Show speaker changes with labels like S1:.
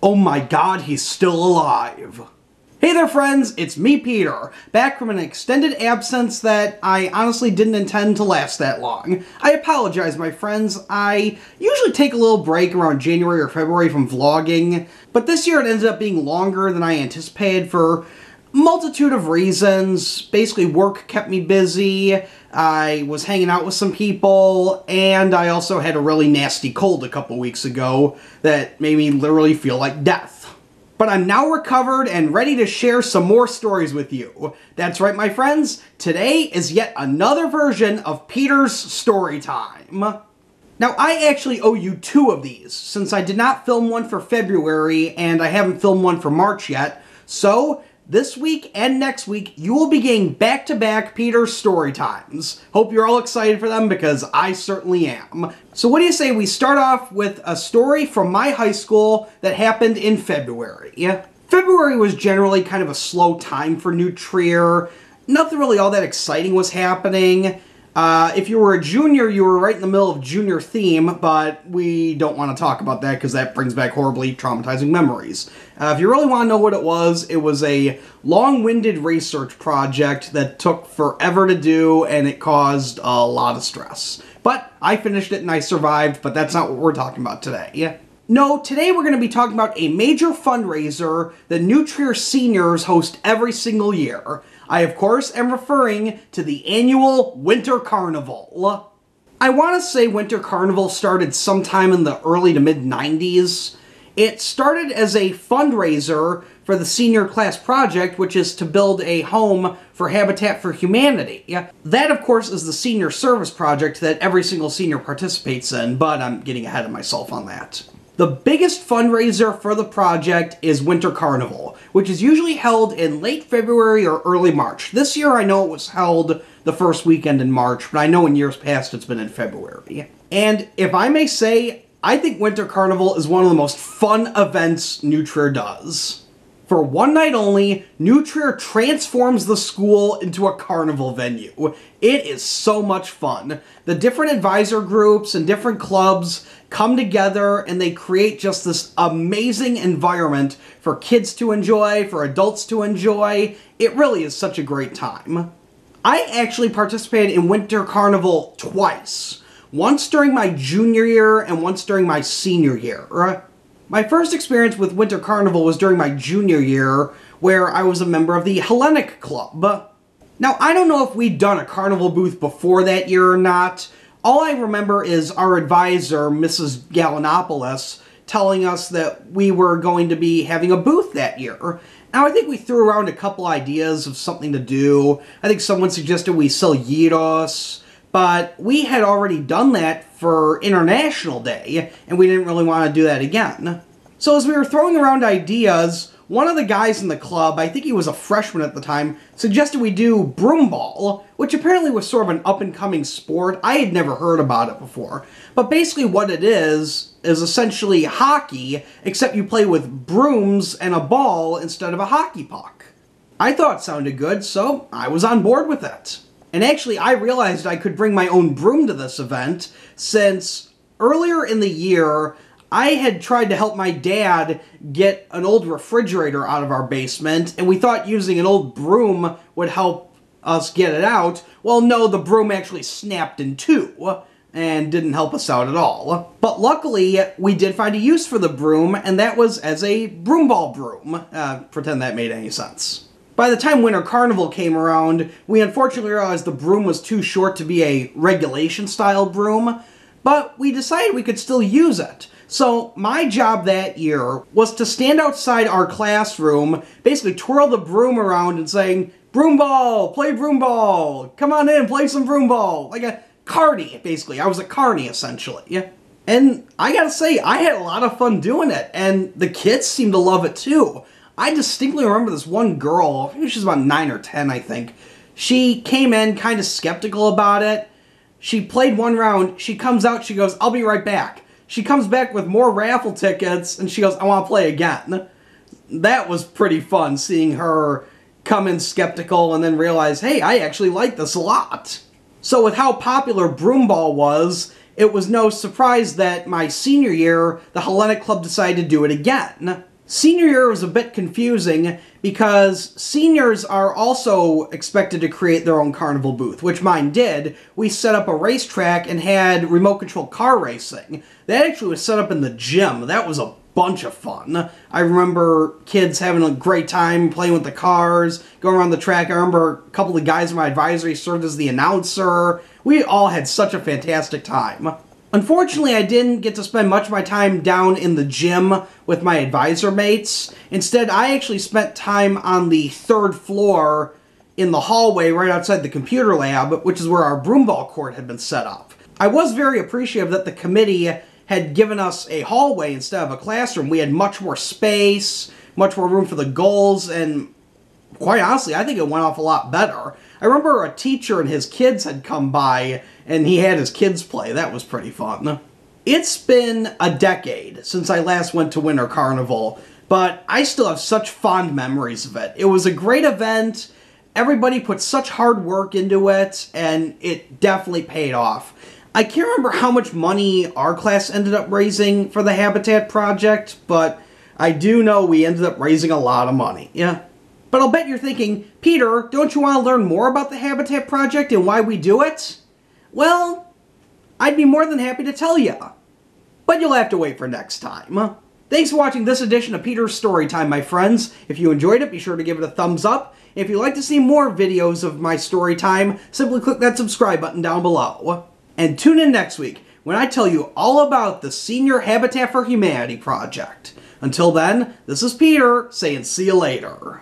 S1: Oh my god, he's still alive. Hey there friends, it's me Peter, back from an extended absence that I honestly didn't intend to last that long. I apologize my friends, I usually take a little break around January or February from vlogging, but this year it ended up being longer than I anticipated for a multitude of reasons. Basically work kept me busy, I was hanging out with some people, and I also had a really nasty cold a couple weeks ago that made me literally feel like death. But I'm now recovered and ready to share some more stories with you. That's right, my friends. Today is yet another version of Peter's Story Time. Now, I actually owe you two of these, since I did not film one for February and I haven't filmed one for March yet. So, this week and next week, you will be getting back-to-back Peter's Story Times. Hope you're all excited for them, because I certainly am. So what do you say we start off with a story from my high school that happened in February? February was generally kind of a slow time for New Trier. Nothing really all that exciting was happening. If you were a junior, you were right in the middle of junior theme, but we don't want to talk about that because that brings back horribly traumatizing memories. If you really want to know what it was a long-winded research project that took forever to do, and it caused a lot of stress. But I finished it and I survived, but that's not what we're talking about today. No, today we're going to be talking about a major fundraiser that New Trier seniors host every single year. I, of course, am referring to the annual Winter Carnival. I want to say Winter Carnival started sometime in the early to mid-90s. It started as a fundraiser for the senior class project, which is to build a home for Habitat for Humanity. That, of course, is the senior service project that every single senior participates in, but I'm getting ahead of myself on that. The biggest fundraiser for the project is Winter Carnival, which is usually held in late February or early March. This year I know it was held the first weekend in March, but I know in years past it's been in February. And if I may say, I think Winter Carnival is one of the most fun events New Trier does. For one night only, New Trier transforms the school into a carnival venue. It is so much fun. The different advisor groups and different clubs come together and they create just this amazing environment for kids to enjoy, for adults to enjoy. It really is such a great time. I actually participated in Winter Carnival twice. Once during my junior year and once during my senior year. My first experience with Winter Carnival was during my junior year, where I was a member of the Hellenic Club. Now, I don't know if we'd done a carnival booth before that year or not. All I remember is our advisor, Mrs. Gallinopoulos, telling us that we were going to be having a booth that year. Now, I think we threw around a couple ideas of something to do. I think someone suggested we sell gyros, but we had already done that for International Day, and we didn't really want to do that again. So as we were throwing around ideas, one of the guys in the club, I think he was a freshman at the time, suggested we do Broomball, which apparently was sort of an up-and-coming sport. I had never heard about it before. But basically what it is essentially hockey, except you play with brooms and a ball instead of a hockey puck. I thought it sounded good, so I was on board with it. And actually, I realized I could bring my own broom to this event, since earlier in the year, I had tried to help my dad get an old refrigerator out of our basement, and we thought using an old broom would help us get it out. Well, no, the broom actually snapped in two, and didn't help us out at all. But luckily, we did find a use for the broom, and that was as a broomball broom. Pretend that made any sense. By the time Winter Carnival came around, we unfortunately realized the broom was too short to be a regulation-style broom, but we decided we could still use it. So my job that year was to stand outside our classroom, basically twirl the broom around and saying, "Broomball, play broomball, come on in, play some broomball," like a carny, basically. I was a carny, essentially. And I gotta say, I had a lot of fun doing it, and the kids seemed to love it too. I distinctly remember this one girl, I think she was about 9 or 10, I think. She came in kind of skeptical about it. She played one round, she comes out, she goes, "I'll be right back." She comes back with more raffle tickets, and she goes, "I want to play again." That was pretty fun, seeing her come in skeptical and then realize, hey, I actually like this a lot. So with how popular Broomball was, it was no surprise that my senior year, the Hellenic Club decided to do it again. Senior year was a bit confusing because seniors are also expected to create their own carnival booth, which mine did. We set up a racetrack and had remote control car racing. That actually was set up in the gym. That was a bunch of fun. I remember kids having a great time playing with the cars, going around the track. I remember a couple of guys in my advisory served as the announcer. We all had such a fantastic time. Unfortunately, I didn't get to spend much of my time down in the gym with my advisor mates. Instead, I actually spent time on the 3rd floor in the hallway right outside the computer lab, which is where our broomball court had been set up. I was very appreciative that the committee had given us a hallway instead of a classroom. We had much more space, much more room for the goals, and quite honestly, I think it went off a lot better. I remember a teacher and his kids had come by, and he had his kids play. That was pretty fun. It's been a decade since I last went to Winter Carnival, but I still have such fond memories of it. It was a great event. Everybody put such hard work into it, and it definitely paid off. I can't remember how much money our class ended up raising for the Habitat Project, but I do know we ended up raising a lot of money. Yeah. But I'll bet you're thinking, Peter, don't you want to learn more about the Habitat Project and why we do it? Well, I'd be more than happy to tell you. But you'll have to wait for next time. Thanks for watching this edition of Peter's Storytime, my friends. If you enjoyed it, be sure to give it a thumbs up. If you'd like to see more videos of my story time, simply click that subscribe button down below. And tune in next week when I tell you all about the Senior Habitat for Humanity project. Until then, this is Peter saying see you later.